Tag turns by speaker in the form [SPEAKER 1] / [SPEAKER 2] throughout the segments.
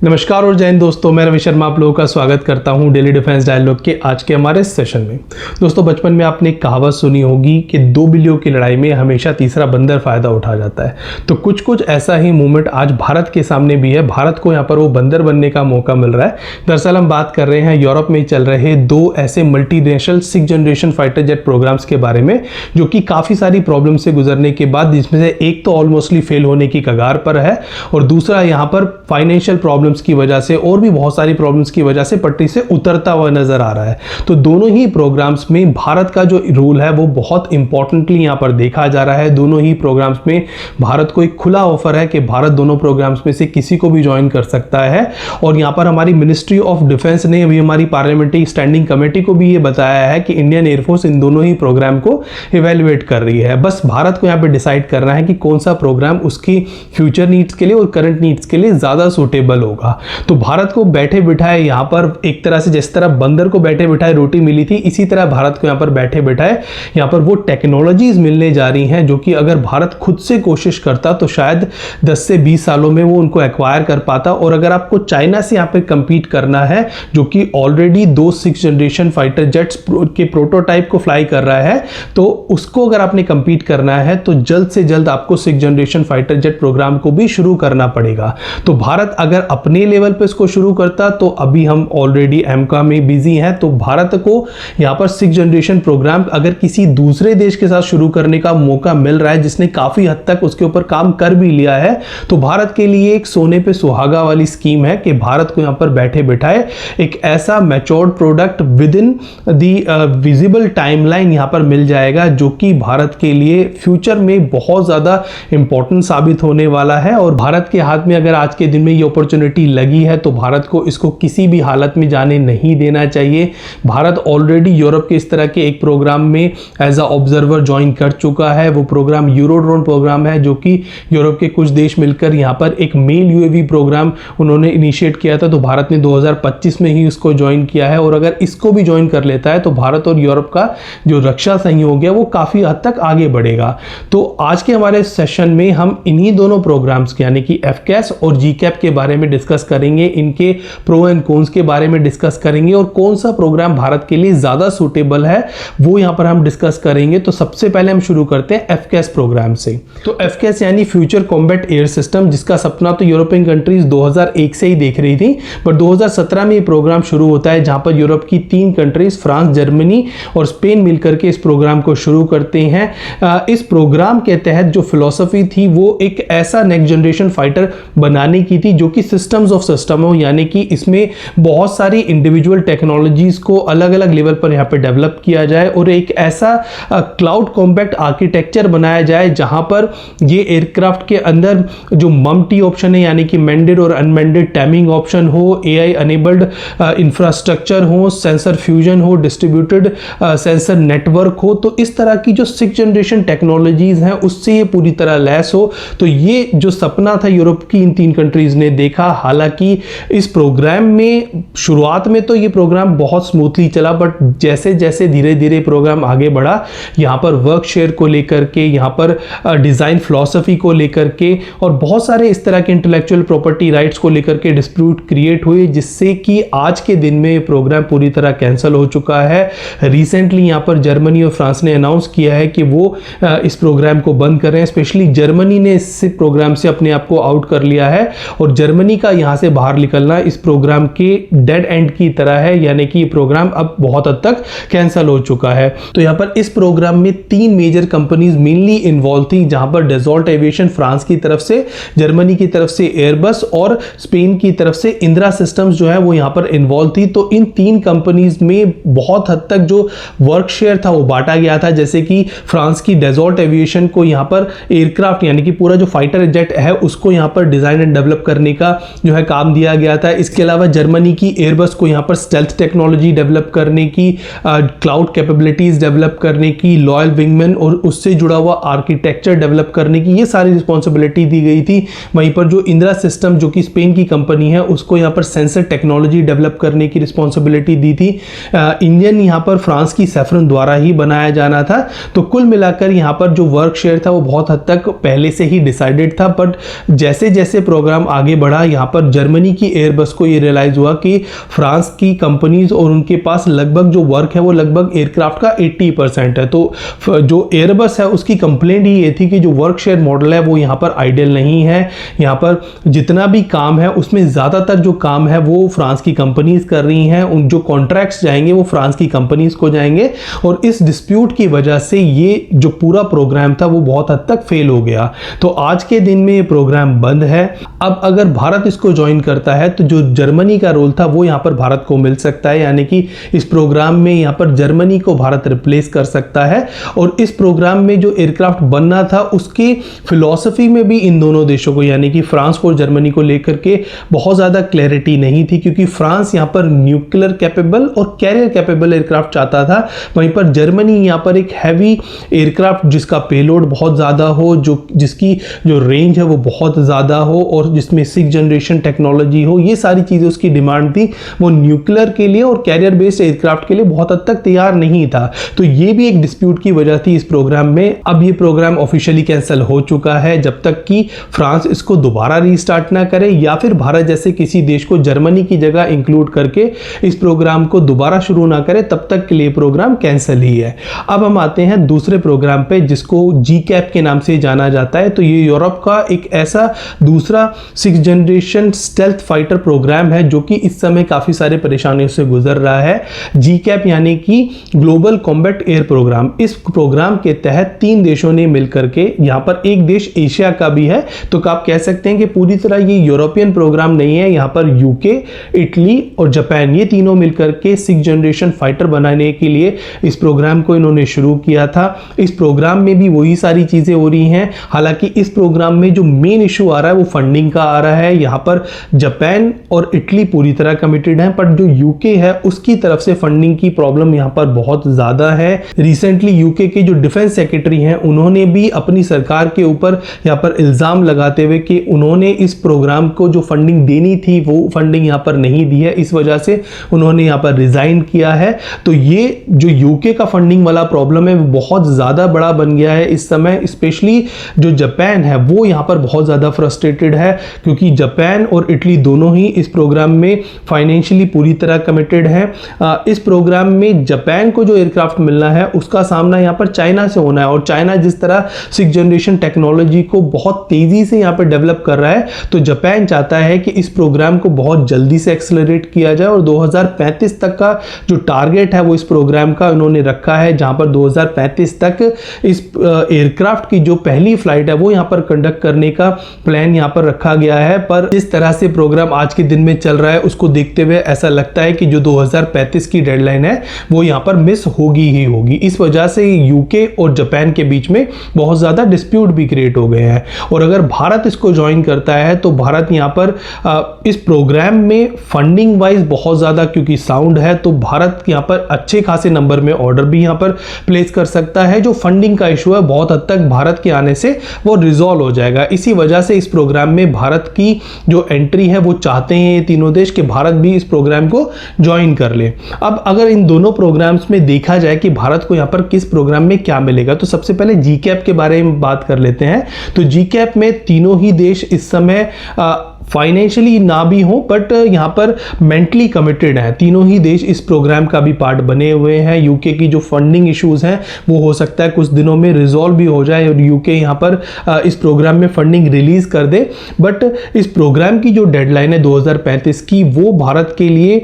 [SPEAKER 1] नमस्कार और जय हिंद दोस्तों, मैं रवि शर्मा आप लोगों का स्वागत करता हूं डेली डिफेंस डायलॉग के आज के हमारे सेशन में। दोस्तों, बचपन में आपने एक कहावत सुनी होगी कि दो बिल्लियों की लड़ाई में हमेशा तीसरा बंदर फायदा उठा जाता है। तो कुछ ऐसा ही मूवमेंट आज भारत के सामने भी है। भारत को यहाँ पर वो बंदर बनने का मौका मिल रहा है। दरअसल हम बात कर रहे हैं यूरोप में चल रहे दो ऐसे multinational 6th generation fighter jet programs के बारे में, जो कि काफ़ी सारी प्रॉब्लम से गुजरने के बाद, जिसमें से एक तो ऑलमोस्टली फेल होने की कगार पर है और दूसरा यहाँ पर फाइनेंशियल प्रॉब्लम्स की वजह से और भी बहुत सारी प्रॉब्लम्स की वजह से पटरी से उतरता हुआ नजर आ रहा है। तो दोनों ही प्रोग्राम्स में भारत का जो रोल है वो बहुत इंपॉर्टेंटली यहाँ पर देखा जा रहा है। दोनों ही प्रोग्राम्स में भारत को एक खुला ऑफर है कि भारत दोनों प्रोग्राम्स में से किसी को भी ज्वाइन कर सकता है। और यहाँ पर हमारी मिनिस्ट्री ऑफ डिफेंस ने अभी हमारी पार्लियामेंट्री स्टैंडिंग कमेटी को भी ये बताया है कि इंडियन एयरफोर्स इन दोनों ही प्रोग्राम को इवेल्युएट कर रही है। बस भारत को यहाँ पे डिसाइड करना है कि कौन सा प्रोग्राम उसकी फ्यूचर नीड्स के लिए और करंट नीड्स के लिए ज्यादा सूटेबल होगा। तो भारत को बैठे बिठाए यहाँ पर एक तरह से, जिस तरह बंदर को बैठे बिठाए रोटी मिली थी, इसी तरह भारत को यहाँ पर बैठे बिठाए यहाँ पर वो टेक्नोलॉजीज मिलने जा रही हैं जो कि अगर भारत खुद से कोशिश करता तो शायद 10 से 20 सालों में वो उनको एक्वायर कर पाता। और अगर आपको चाइना से यहाँ पे कंपीट करना है, जो कि ऑलरेडी दो 6th जनरेशन फाइटर जेट्स के प्रोटोटाइप को फ्लाई कर रहा है, तो उसको अगर आपने कंपीट करना है तो जल्द से जल्द आपको 6th generation fighter jet programme को भी शुरू करना पड़ेगा। तो भारत अगर अपने लेवल पे इसको शुरू करता, तो अभी हम ऑलरेडी एमका में बिजी हैं, तो भारत को यहाँ पर 6th जनरेशन प्रोग्राम अगर किसी दूसरे देश के साथ शुरू करने का मौका मिल रहा है जिसने काफी हद तक उसके ऊपर काम कर भी लिया है, तो भारत के लिए एक सोने पे सुहागा वाली स्कीम है कि भारत को यहाँ पर बैठे बिठाए एक ऐसा matured product with in the visible timeline यहाँ पर मिल जाएगा, जो कि भारत के लिए फ्यूचर में बहुत ज्यादा इंपॉर्टेंट साबित होने वाला है। और भारत के हाथ में अगर आज के दिन में ये अपॉर्चुनिटी लगी है तो भारत को इसको किसी भी हालत में जाने नहीं देना चाहिए। भारत ऑलरेडी यूरोप के इस तरह के एक प्रोग्राम में एज अ ऑब्जर्वर ज्वाइन कर चुका है। वो प्रोग्राम यूरोड्रोन प्रोग्राम है, जो कि यूरोप के कुछ देश मिलकर यहाँ पर एक मेल यूएवी प्रोग्राम उन्होंने इनिशिएट किया था। तो भारत ने 2025 में ही उसको ज्वाइन किया है। और अगर इसको भी ज्वाइन कर लेता है तो भारत और यूरोप का जो रक्षा सहयोग है वो काफी हद तक आगे बढ़ेगा। तो आज के हमारे सेशन में हम इन्हीं दोनों प्रोग्राम्स यानी कि एफकेएस और जीकैप के बारे में डिस्कस करेंगे, इनके प्रो एंड कॉन्स के बारे में डिस्कस करेंगे और कौन सा प्रोग्राम भारत के लिए ज्यादा सूटेबल है वो यहां पर हम डिस्कस करेंगे। तो सबसे पहले हम शुरू करते हैं एफकेएस प्रोग्राम से। तो एफकेएस यानी फ्यूचर कॉम्बैट एयर सिस्टम, जिसका सपना तो यूरोपियन कंट्रीज 2001 से ही देख रही थी, बट 2017 में ये प्रोग्राम शुरू होता है, जहां पर यूरोप की 3 कंट्रीज फ्रांस, जर्मनी और स्पेन मिलकर के इस प्रोग्राम को शुरू करते हैं। इस प्रोग्राम के तहत जो फिलॉसफी थी वो एक ऐसा नेक्स्ट जनरेशन फाइटर बनाने की थी जो कि सिस्टम्स ऑफ सिस्टम हो, यानी कि इसमें बहुत सारी इंडिविजुअल टेक्नोलॉजीज को अलग अलग लेवल पर यहाँ पे डेवलप किया जाए और एक ऐसा क्लाउड कॉम्पैक्ट आर्किटेक्चर बनाया जाए जहां पर ये एयरक्राफ्ट के अंदर जो ममटी ऑप्शन है यानी कि मेंडेड और अनमेंडेड टाइमिंग ऑप्शन हो, एआई अनेबल्ड इंफ्रास्ट्रक्चर हो, सेंसर फ्यूजन हो, डिस्ट्रीब्यूटेड सेंसर नेटवर्क हो, तो इस तरह की जो 6th जनरेशन टेक्नोलॉजीज हैं उससे ये पूरी तरह लैस हो। तो ये जो सपना था यूरोप की इन 3 कंट्रीज ने देखा। हालांकि इस प्रोग्राम में शुरुआत में तो ये प्रोग्राम बहुत स्मूथली चला, बट जैसे जैसे धीरे धीरे प्रोग्राम आगे बढ़ा, यहाँ पर वर्क शेयर को लेकर के, यहाँ पर डिजाइन फिलॉसफी को लेकर के और बहुत सारे इस तरह के इंटेलेक्चुअल प्रॉपर्टी राइट्स को लेकर के डिस्प्यूट क्रिएट हुए, जिससे कि आज के दिन में ये प्रोग्राम पूरी तरह कैंसिल हो चुका है। रिसेंटली यहाँ पर जर्मनी और फ्रांस ने अनाउंस किया है कि वो इस प्रोग्राम को बंद कर रहे हैं। स्पेशली जर्मनी ने इस प्रोग्राम से अपने आप को आउट कर लिया है और जर्मनी का यहां से बाहर निकलना इस प्रोग्राम के डेड एंड की तरह है, यानी कि प्रोग्राम अब बहुत हद तक कैंसिल हो चुका है। तो यहां पर इस प्रोग्राम में 3 मेजर कंपनीज मेनली इन्वॉल्व थी, जहां पर डेजॉल्ट एविएशन फ्रांस की तरफ से, जर्मनी की तरफ से एयरबस और स्पेन की तरफ से इंदिरा सिस्टम्स जो है वो यहां पर इन्वॉल्व थी। तो इन 3 कंपनीज में बहुत हद तक जो वर्क शेयर था वो बांटा गया था। जैसे कि फ्रांस की डेजॉल्ट एविएशन को यहां पर एयरक्राफ्ट यानी कि पूरा जो फाइटर जेट है उसको यहां पर डिजाइन एंड डेवलप करने का जो है काम दिया गया था। इसके अलावा जर्मनी की एयरबस को यहां पर स्टेल्थ टेक्नोलॉजी डेवलप करने की, क्लाउड कैपेबिलिटीज डेवलप करने की, लॉयल विंगमैन और उससे जुड़ा हुआ आर्किटेक्चर डेवलप करने की, ये सारी रिस्पॉन्सिबिलिटी दी गई थी। वहीं पर जो इंदिरा सिस्टम जो कि स्पेन की कंपनी है उसको यहां पर सेंसर टेक्नोलॉजी डेवलप करने की रिस्पॉन्सिबिलिटी दी थी। इंजन यहां पर फ्रांस की सैफरन द्वारा ही बनाया जाना था। तो कुल मिलाकर यहां पर जो वर्क शेयर था वो बहुत हद तक पहले से ही डिसाइडेड था, बट जैसे जैसे प्रोग्राम प्रोग्राम आगे बढ़ा, यहाँ पर जर्मनी की एयरबस को ये रियलाइज हुआ कि फ्रांस की कंपनीज और उनके पास लगभग जो वर्क है वो लगभग एयरक्राफ्ट का 80% है। तो जो एयरबस है उसकी कंप्लेंट ही ये थी कि जो वर्क शेयर मॉडल है वो यहाँ पर आइडियल नहीं है। यहाँ पर जितना भी काम है उसमें ज़्यादातर जो काम है वो फ्रांस की कंपनीज कर रही हैं, उन जो कॉन्ट्रैक्ट्स जाएंगे वो फ्रांस की कंपनीज को जाएंगे, और इस डिस्प्यूट की वजह से ये जो पूरा प्रोग्राम था वो बहुत हद तक फेल हो गया। तो आज के दिन में ये प्रोग्राम बंद है। अब अगर भारत इसको ज्वाइन करता है तो जो जर्मनी का रोल था वो यहाँ पर भारत को मिल सकता है, यानी कि इस प्रोग्राम में यहाँ पर जर्मनी को भारत रिप्लेस कर सकता है। और इस प्रोग्राम में जो एयरक्राफ्ट बनना था उसकी फिलॉसफी में भी इन दोनों देशों को यानी कि फ्रांस को और जर्मनी को लेकर के बहुत ज़्यादा क्लैरिटी नहीं थी, क्योंकि फ्रांस यहाँ पर न्यूक्लियर कैपेबल और कैरियर कैपेबल एयरक्राफ्ट चाहता था, वहीं पर जर्मनी यहाँ पर एक हैवी एयरक्राफ्ट जिसका पेलोड बहुत ज़्यादा हो, जिसकी जो रेंज है वो बहुत ज़्यादा हो और जिसमें 6th जनरेशन टेक्नोलॉजी हो, ये सारी चीज़ें उसकी डिमांड थी। वो न्यूक्लियर के लिए और कैरियर बेस्ड एयरक्राफ्ट के लिए बहुत हद तक तैयार नहीं था। तो ये भी एक डिस्प्यूट की वजह थी इस प्रोग्राम में। अब ये प्रोग्राम ऑफिशियली कैंसिल हो चुका है, जब तक कि फ्रांस इसको दोबारा रीस्टार्ट ना करे या फिर भारत जैसे किसी देश को जर्मनी की जगह इंक्लूड करके इस प्रोग्राम को दोबारा शुरू ना करे, तब तक के लिए प्रोग्राम कैंसिल ही है। अब हम आते हैं दूसरे प्रोग्राम पे जिसको GCAP के नाम से जाना जाता है। तो ये यूरोप का एक ऐसा दूसरा 6th generation stealth fighter programme है जो कि इस समय काफी सारे परेशानियों से गुजर रहा है। GCAP यानी कि ग्लोबल कॉम्बैट एयर प्रोग्राम। इस प्रोग्राम के तहत 3 देशों ने मिलकर के, यहाँ पर एक देश एशिया का भी है, तो आप कह सकते हैं कि पूरी तरह ये यूरोपियन प्रोग्राम नहीं है। यहाँ पर UK, इटली और जापान ये तीनों मिलकर के 6th जनरेशन फाइटर बनाने के लिए इस प्रोग्राम को इन्होंने शुरू किया था। इस प्रोग्राम में भी वही सारी चीजें हो रही हैं। हालांकि इस प्रोग्राम में जो मेन इशू आ रहा है वो फंडिंग का आ रहा है। यहाँ पर जापान और इटली पूरी तरह कमिटेड हैं, पर जो UK है उसकी तरफ से फंडिंग की प्रॉब्लम यहाँ पर बहुत ज्यादा है। रिसेंटली UK के जो डिफेंस सेक्रेटरी हैं उन्होंने भी अपनी सरकार के ऊपर यहाँ पर इल्जाम लगाते हुए कि उन्होंने इस प्रोग्राम को जो फंडिंग देनी थी वो फंडिंग यहाँ पर नहीं दी है, इस वजह से उन्होंने यहाँ पर रिजाइन किया है। तो ये जो UK का फंडिंग वाला प्रॉब्लम है वो बहुत ज़्यादा बड़ा बन गया है इस समय। स्पेशली जो जापान है वो यहाँ पर बहुत ज़्यादा फ्रस्ट्रेटेड है, क्योंकि जापान और इटली दोनों ही इस प्रोग्राम में फाइनेंशियली पूरी तरह कमिटेड है। इस प्रोग्राम में जापान को जो एयरक्राफ्ट मिलना है उसका सामना यहाँ पर चाइना से होना है, और चाइना जिस तरह 6th जनरेशन टेक्नोलॉजी को बहुत तेज़ी से यहाँ पर डेवलप कर रहा है, तो जापान चाहता है कि इस प्रोग्राम को बहुत जल्दी से एक्सेलरेट किया जाए। और 2035 तक का जो टारगेट है वो इस प्रोग्राम का उन्होंने रखा है, जहां पर 2035 तक इस एयरक्राफ्ट की जो पहली फ्लाइट है वो यहां पर कंडक्ट करने का प्लान यहां पर रखा गया है। पर जिस तरह से प्रोग्राम आज के दिन में चल रहा है उसको देखते हुए ऐसा लगता है कि जो 2035 की डेडलाइन है वो यहां पर मिस होगी ही होगी। इस वजह से UK और जापान के बीच में बहुत ज्यादा डिस्प्यूट भी क्रिएट हो गए हैं। और अगर भारत इसको ज्वाइन करता है तो भारत यहाँ पर इस प्रोग्राम में फंडिंग वाइज बहुत ज़्यादा क्योंकि साउंड है, तो भारत यहाँ पर अच्छे खासे नंबर में ऑर्डर भी यहाँ पर प्लेस कर सकता है। जो फंडिंग का इशू है बहुत हद तक भारत के आने से वो रिजॉल्व हो जाएगा। इसी वजह से इस प्रोग्राम में भारत की जो एंट्री है वो चाहते हैं ये तीनों देश कि भारत भी इस प्रोग्राम को ज्वाइन कर ले। अब अगर इन दोनों प्रोग्राम्स में देखा जाए कि भारत को यहाँ पर किस प्रोग्राम में क्या मिलेगा, तो सबसे पहले GCAP के बारे में बात कर लेते हैं। तो GCAP में तीनों ही देश इस समय फाइनेंशियली ना भी हो बट यहाँ पर मेंटली कमिटेड हैं। तीनों ही देश इस प्रोग्राम का भी पार्ट बने हुए हैं। UK की जो फंडिंग इश्यूज हैं वो हो सकता है कुछ दिनों में रिजॉल्व भी हो जाए और UK यहाँ पर इस प्रोग्राम में फंडिंग रिलीज कर दे। बट इस प्रोग्राम की जो डेडलाइन है 2035 की, वो भारत के लिए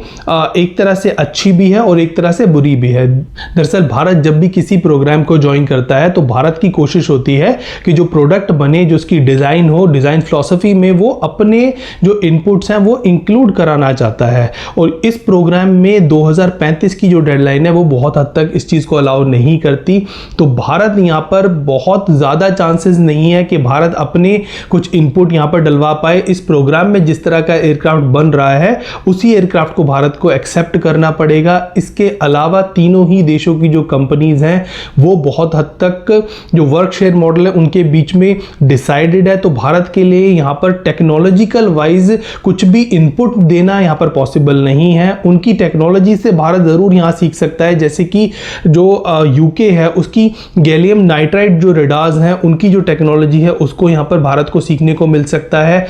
[SPEAKER 1] एक तरह से अच्छी भी है और एक तरह से बुरी भी है। दरअसल भारत जब भी किसी प्रोग्राम को ज्वाइन करता है तो भारत की कोशिश होती है कि जो प्रोडक्ट बने, जो उसकी डिज़ाइन हो, डिज़ाइन फिलॉसफी में वो अपने जो इनपुट्स हैं वो इंक्लूड कराना चाहता है। और इस प्रोग्राम में 2035 की जो डेडलाइन है वो बहुत हद तक इस चीज़ को अलाउ नहीं करती। तो भारत यहाँ पर बहुत ज़्यादा चांसेस नहीं है कि भारत अपने कुछ इनपुट यहाँ पर डलवा पाए। इस प्रोग्राम में जिस तरह का एयरक्राफ्ट बन रहा है उसी एयरक्राफ्ट को भारत को एक्सेप्ट करना पड़ेगा। इसके अलावा तीनों ही देशों की जो कंपनीज हैं वो बहुत हद तक जो वर्क शेयर मॉडल है उनके बीच में डिसाइडेड है। तो भारत के लिए यहाँ पर टेक्नोलॉजिकल टेक्नोलॉजिकल वाइज कुछ भी इनपुट देना यहाँ पर पॉसिबल नहीं है। उनकी टेक्नोलॉजी से भारत ज़रूर यहाँ सीख सकता है, जैसे कि जो यूके है उसकी गैलियम नाइट्राइड जो रेडार्स हैं उनकी जो टेक्नोलॉजी है उसको यहाँ पर भारत को सीखने को मिल सकता है।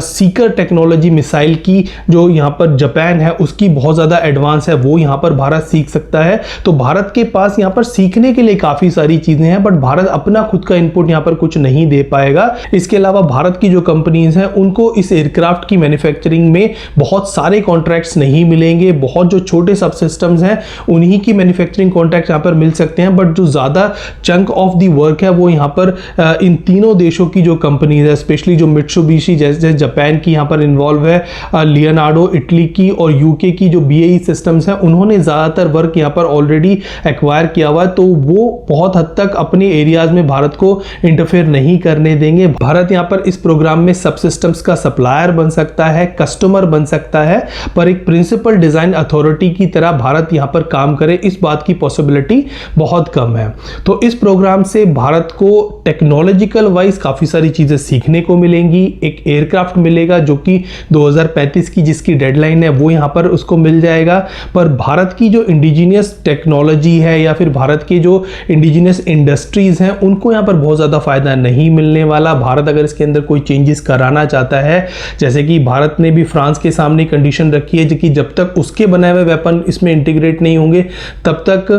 [SPEAKER 1] सीकर टेक्नोलॉजी मिसाइल की जो यहाँ पर जापान है उसकी बहुत ज़्यादा एडवांस है, वो यहाँ पर भारत सीख सकता है। तो भारत के पास यहाँ पर सीखने के लिए काफ़ी सारी चीज़ें हैं, बट भारत अपना खुद का इनपुट यहाँ पर कुछ नहीं दे पाएगा। इसके अलावा भारत की जो कंपनीज हैं उनको इस एयरक्राफ्ट की मैन्युफैक्चरिंग में बहुत सारे कॉन्ट्रैक्ट्स नहीं मिलेंगे। बहुत जो छोटे सब सिस्टम्स हैं उन्हीं की मैन्युफैक्चरिंग कॉन्ट्रैक्ट यहाँ पर मिल सकते हैं, बट जो ज़्यादा चंक ऑफ दी वर्क है वो यहाँ पर इन तीनों देशों की जो कंपनीज है, स्पेशली जो मित्सुबिशी जैसे जापान की यहाँ पर इन्वॉल्व है, लियोनार्डो इटली की और यूके की जो BAE सिस्टम्स हैं उन्होंने ज़्यादातर वर्क यहाँ पर ऑलरेडी एक्वायर किया हुआ है। तो वो बहुत हद तक अपने एरियाज में भारत को इंटरफेयर नहीं करने देंगे। भारत यहाँ पर इस प्रोग्राम में सब सिस्टम्स का सप्लायर बन सकता है, कस्टमर बन सकता है, पर एक प्रिंसिपल डिजाइन अथॉरिटी की तरह भारत यहाँ पर काम करे इस बात की पॉसिबिलिटी बहुत कम है। तो इस प्रोग्राम से भारत को टेक्नोलॉजिकल वाइज काफ़ी सारी चीज़ें सीखने को मिलेंगी। एक एयरक्राफ्ट मिलेगा जो कि 2035 की जिसकी डेडलाइन है वो यहाँ पर उसको मिल जाएगा, पर भारत की जो इंडिजीनियस टेक्नोलॉजी है या फिर भारत की जो इंडिजीनियस इंडस्ट्रीज हैं उनको यहाँ पर बहुत ज़्यादा फायदा नहीं मिलने वाला। भारत अगर इसके अंदर कोई चेंजेस कराना चाहता है, जैसे कि भारत ने भी फ्रांस के सामने कंडीशन रखी है कि जब तक उसके बनाए हुए वेपन इसमें इंटीग्रेट नहीं होंगे तब तक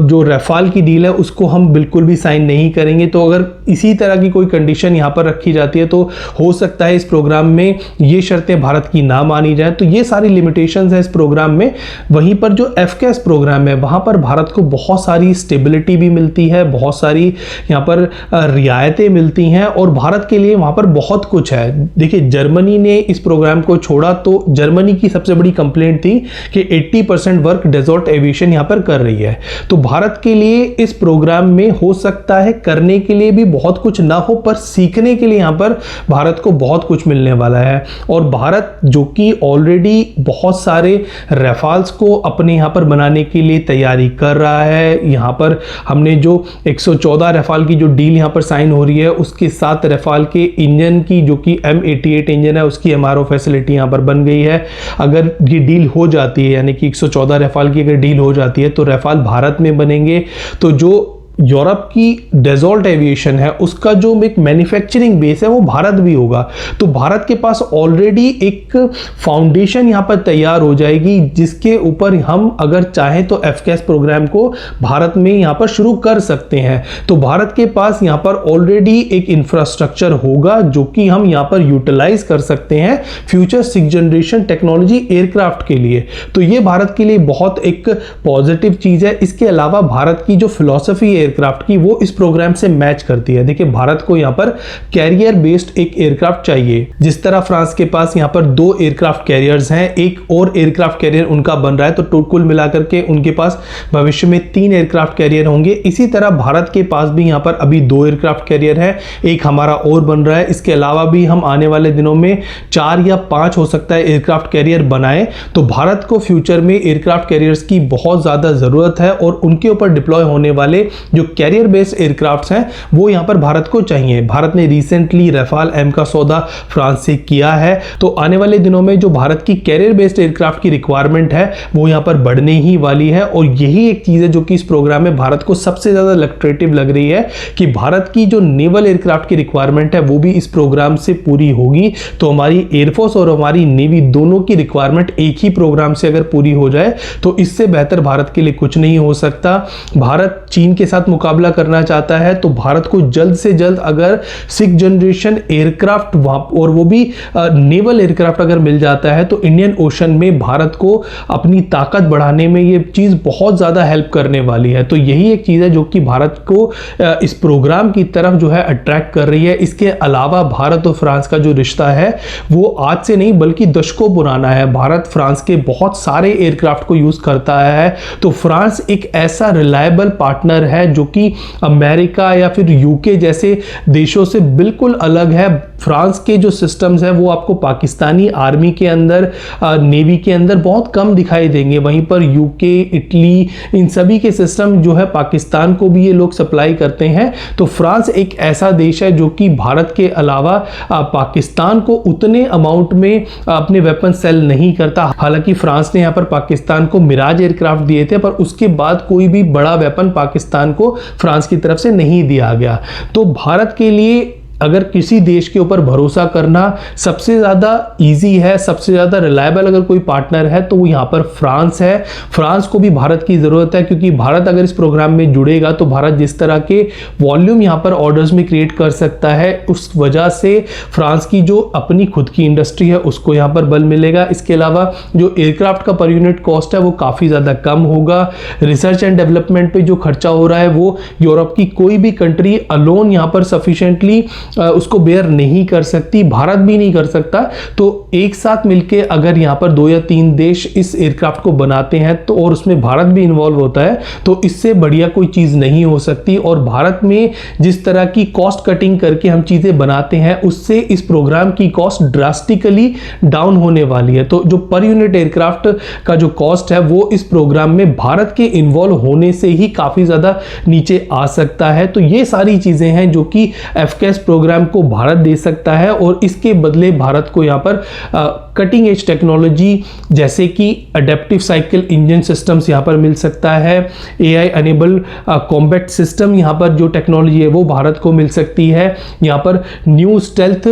[SPEAKER 1] जो रफाल की डील है उसको हम बिल्कुल भी साइन नहीं करेंगे। तो अगर इसी तरह की कोई कंडीशन यहाँ पर रखी जाती है तो हो सकता है इस प्रोग्राम में ये शर्तें भारत की ना मानी जाए। तो ये सारी लिमिटेशंस है इस प्रोग्राम में। वहीं पर जो FCAS प्रोग्राम है वहाँ पर भारत को बहुत सारी स्टेबिलिटी भी मिलती है, बहुत सारी यहाँ पर रियायतें मिलती हैं और भारत के लिए वहाँ पर बहुत कुछ है। देखिए, जर्मनी ने इस प्रोग्राम को छोड़ा तो जर्मनी की सबसे बड़ी कंप्लेंट थी कि 80% वर्क डेजर्ट एविएशन यहाँ पर कर रही है। तो भारत के लिए इस प्रोग्राम में हो सकता है करने के लिए भी बहुत कुछ ना हो, पर सीखने के लिए यहाँ पर भारत को बहुत कुछ मिलने वाला है। और भारत जो कि ऑलरेडी बहुत सारे रफाल्स को अपने यहाँ पर बनाने के लिए तैयारी कर रहा है। यहाँ पर हमने जो 114 रफाल की जो डील यहाँ पर साइन हो रही है उसके साथ रफाल के इंजन की जो कि M88 इंजन है उसकी MRO फैसिलिटी यहाँ पर बन गई है। अगर ये डील हो जाती है यानी कि 114 रफाल की अगर डील हो जाती है तो रफाल भारत में बनेंगे। तो जो यूरोप की डेजॉल्ट एविएशन है उसका जो एक मैन्युफैक्चरिंग बेस है वो भारत भी होगा। तो भारत के पास ऑलरेडी एक फाउंडेशन यहाँ पर तैयार हो जाएगी जिसके ऊपर हम अगर चाहें तो FCAS प्रोग्राम को भारत में यहाँ पर शुरू कर सकते हैं। तो भारत के पास यहाँ पर ऑलरेडी एक इंफ्रास्ट्रक्चर होगा जो कि हम यहाँ पर यूटिलाइज कर सकते हैं future 6th generation technology aircraft के लिए। तो ये भारत के लिए बहुत एक पॉजिटिव चीज़ है। इसके अलावा भारत की जो फिलॉसफी एयरक्राफ्ट की वो इस प्रोग्राम से मैच करती है। देखिए, भारत को यहाँ पर कैरियर बेस्ड एक एयरक्राफ्ट चाहिए। जिस तरह फ्रांस के पास यहाँ पर 2 एयरक्राफ्ट कैरियर्स हैं, एक और एयरक्राफ्ट कैरियर उनका बन रहा है, तो कुल मिलाकर के उनके पास भविष्य में 3 एयरक्राफ्ट कैरियर होंगे। इसी तरह भारत के पास भी यहाँ पर अभी 2 एयरक्राफ्ट कैरियर है, एक हमारा और बन रहा है। इसके अलावा भी हम आने वाले दिनों में 4 या 5 हो सकता है एयरक्राफ्ट कैरियर बनाए। तो भारत को फ्यूचर में एयरक्राफ्ट कैरियर्स की बहुत ज्यादा जरूरत है और उनके ऊपर डिप्लॉय होने वाले जो कैरियर बेस्ड एयरक्राफ्ट्स हैं वो यहां पर भारत को चाहिए। भारत ने रिसेंटली रफाल M का सौदा फ्रांस से किया है। तो आने वाले दिनों में जो भारत की कैरियर बेस्ड एयरक्राफ्ट की रिक्वायरमेंट है वो यहां पर बढ़ने ही वाली है। और यही एक चीज है जो कि इस प्रोग्राम में भारत को सबसे ज्यादा लुक्रेटिव लग रही है कि भारत की जो नेवल एयरक्राफ्ट की रिक्वायरमेंट है वो भी इस प्रोग्राम से पूरी होगी। तो हमारी एयरफोर्स और हमारी नेवी दोनों की रिक्वायरमेंट एक ही प्रोग्राम से अगर पूरी हो जाए तो इससे बेहतर भारत के लिए कुछ नहीं हो सकता। भारत चीन के साथ मुकाबला करना चाहता है तो भारत को जल्द से जल्द अगर 6th जनरेशन एयरक्राफ्ट और वो भी नेवल एयरक्राफ्ट अगर मिल जाता है तो इंडियन ओशन में भारत को अपनी ताकत बढ़ाने में ये चीज बहुत ज्यादा हेल्प करने वाली है। तो यही एक चीज है जो कि भारत को इस प्रोग्राम की तरफ जो है अट्रैक्ट कर रही है। इसके अलावा भारत और फ्रांस का जो रिश्ता है वो आज से नहीं बल्कि दशकों पुराना है। भारत फ्रांस के बहुत सारे एयरक्राफ्ट को यूज करता है। तो फ्रांस एक ऐसा रिलायबल पार्टनर है जो कि अमेरिका या फिर यूके जैसे देशों से बिल्कुल अलग है। फ्रांस के जो सिस्टम्स है वो आपको पाकिस्तानी आर्मी के अंदर, नेवी के अंदर बहुत कम दिखाई देंगे। वहीं पर यूके, इटली, इन सभी के सिस्टम जो है पाकिस्तान को भी ये लोग सप्लाई करते हैं। तो फ्रांस एक ऐसा देश है जो कि भारत के अलावा पाकिस्तान को उतने अमाउंट में अपने वेपन सेल नहीं करता। हालांकि फ्रांस ने यहाँ पर पाकिस्तान को मिराज एयरक्राफ्ट दिए थे, पर उसके बाद कोई भी बड़ा वेपन पाकिस्तान को फ्रांस की तरफ से नहीं दिया गया। तो भारत के लिए अगर किसी देश के ऊपर भरोसा करना सबसे ज़्यादा इजी है, सबसे ज़्यादा रिलायबल अगर कोई पार्टनर है तो वो यहाँ पर फ्रांस है। फ्रांस को भी भारत की ज़रूरत है, क्योंकि भारत अगर इस प्रोग्राम में जुड़ेगा तो भारत जिस तरह के वॉल्यूम यहाँ पर ऑर्डर्स में क्रिएट कर सकता है, उस वजह से फ्रांस की जो अपनी खुद की इंडस्ट्री है उसको यहाँ पर बल मिलेगा। इसके अलावा जो एयरक्राफ्ट का पर यूनिट कॉस्ट है वो काफ़ी ज़्यादा कम होगा। रिसर्च एंड डेवलपमेंट पे जो खर्चा हो रहा है वो यूरोप की कोई भी कंट्री अलोन यहाँ पर सफिशिएंटली उसको बेयर नहीं कर सकती, भारत भी नहीं कर सकता। तो एक साथ मिलके अगर यहाँ पर 2 या 3 देश इस एयरक्राफ्ट को बनाते हैं तो, और उसमें भारत भी इन्वॉल्व होता है, तो इससे बढ़िया कोई चीज़ नहीं हो सकती। और भारत में जिस तरह की कॉस्ट कटिंग करके हम चीज़ें बनाते हैं उससे इस प्रोग्राम की कॉस्ट ड्रास्टिकली डाउन होने वाली है। तो जो पर यूनिट एयरक्राफ्ट का जो कॉस्ट है वो इस प्रोग्राम में भारत के इन्वॉल्व होने से ही काफ़ी ज़्यादा नीचे आ सकता है। तो ये सारी चीज़ें हैं जो कि एफकेएस प्रोग्राम को भारत दे सकता है, और इसके बदले भारत को यहाँ पर कटिंग एज टेक्नोलॉजी जैसे कि अडेप्टिव साइकिल इंजन सिस्टम्स यहाँ पर मिल सकता है। एआई अनेबल कॉम्बैट सिस्टम यहाँ पर जो टेक्नोलॉजी है वो भारत को मिल सकती है। यहाँ पर न्यू स्टेल्थ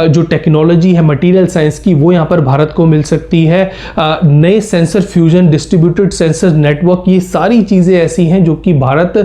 [SPEAKER 1] जो टेक्नोलॉजी है मटेरियल साइंस की वो यहाँ पर भारत को मिल सकती है। नए sensor fusion, distributed sensor network, ये सारी चीज़ें ऐसी हैं जो कि भारत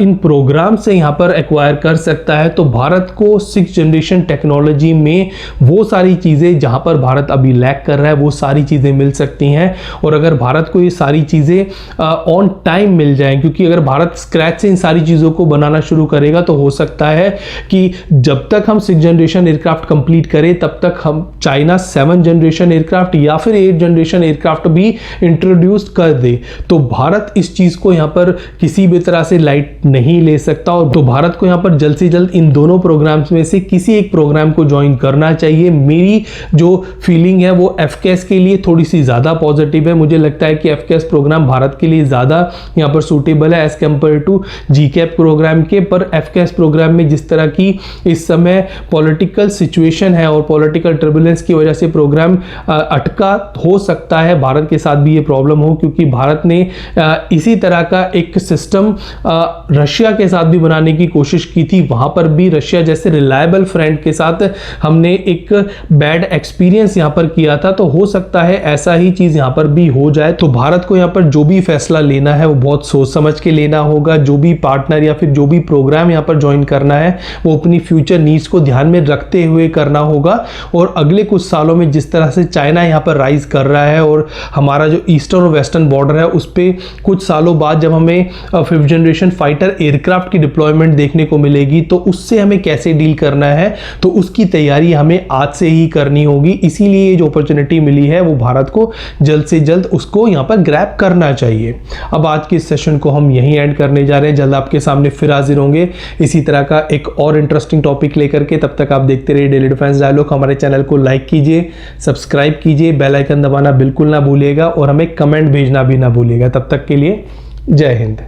[SPEAKER 1] इन प्रोग्राम से यहाँ पर एक्वायर कर सकता है। तो भारत को 6th जनरेशन टेक्नोलॉजी में वो सारी चीज़ें जहाँ पर भारत अभी लैग कर रहा है वो सारी चीज़ें मिल सकती हैं। और अगर भारत को ये सारी चीज़ें ऑन टाइम मिल जाएं, क्योंकि अगर भारत स्क्रैच से इन सारी चीज़ों को बनाना शुरू करेगा तो हो सकता है कि जब तक हम 6th जनरेशन एयरक्राफ्ट कंप्लीट करें तब तक हम चाइना 7th जनरेशन एयरक्राफ्ट या फिर 8th जनरेशन एयरक्राफ्ट भी इंट्रोड्यूस कर दे। तो भारत इस चीज़ को यहाँ पर किसी भी तरह से लाइट नहीं ले सकता, और तो भारत को यहाँ पर जल्द से जल्द इन दोनों प्रोग्राम्स में से किसी एक प्रोग्राम को ज्वाइन करना चाहिए। मेरी जो फीलिंग है वो एफकेएस के लिए थोड़ी सी ज़्यादा पॉजिटिव है। मुझे लगता है कि एफकेएस प्रोग्राम भारत के लिए ज़्यादा यहाँ पर सूटेबल है एज कम्पेयर टू जीकैप प्रोग्राम के। पर एफकेएस प्रोग्राम में जिस तरह की इस समय पॉलिटिकल सिचुएशन है और पॉलिटिकल टर्बुलेंस की वजह से प्रोग्राम अटका हो सकता है भारत के साथ भी ये प्रॉब्लम हो, क्योंकि भारत ने इसी तरह का एक सिस्टम रशिया के साथ भी बनाने की कोशिश की थी। वहाँ पर भी रशिया जैसे रिलायबल फ्रेंड के साथ हमने एक बैड एक्सपीरियंस यहाँ पर किया था। तो हो सकता है ऐसा ही चीज़ यहाँ पर भी हो जाए। तो भारत को यहाँ पर जो भी फैसला लेना है वो बहुत सोच समझ के लेना होगा। जो भी पार्टनर या फिर जो भी प्रोग्राम यहाँ पर ज्वाइन करना है वो अपनी फ्यूचर नीड्स को ध्यान में रखते हुए करना होगा। और अगले कुछ सालों में जिस तरह से चाइना यहाँ पर राइज कर रहा है और हमारा जो ईस्टर्न और वेस्टर्न बॉर्डर है उस पर कुछ सालों बाद जब हमें 5th जनरेशन फाइटर एयरक्राफ्ट की डिप्लॉयमेंट देखने को मिलेगी तो उससे हमें कैसे डील करना है, तो उसकी तैयारी हमें आज से ही करनी होगी। इसीलिए ये जो अपॉर्चुनिटी मिली है वो भारत को जल्द से जल्द उसको यहाँ पर ग्रैब करना चाहिए। अब आज के इस सेशन को हम यहीं एंड करने जा रहे हैं। जल्द आपके सामने फिर हाजिर होंगे इसी तरह का एक और इंटरेस्टिंग टॉपिक लेकर के। तब तक आप देखते रहिए डेली डिफेंस डायलॉग। हमारे चैनल को लाइक कीजिए, सब्सक्राइब कीजिए, बेल आइकन दबाना बिल्कुल ना भूलिएगा और हमें कमेंट भेजना भी ना भूलिएगा। तब तक के लिए जय हिंद।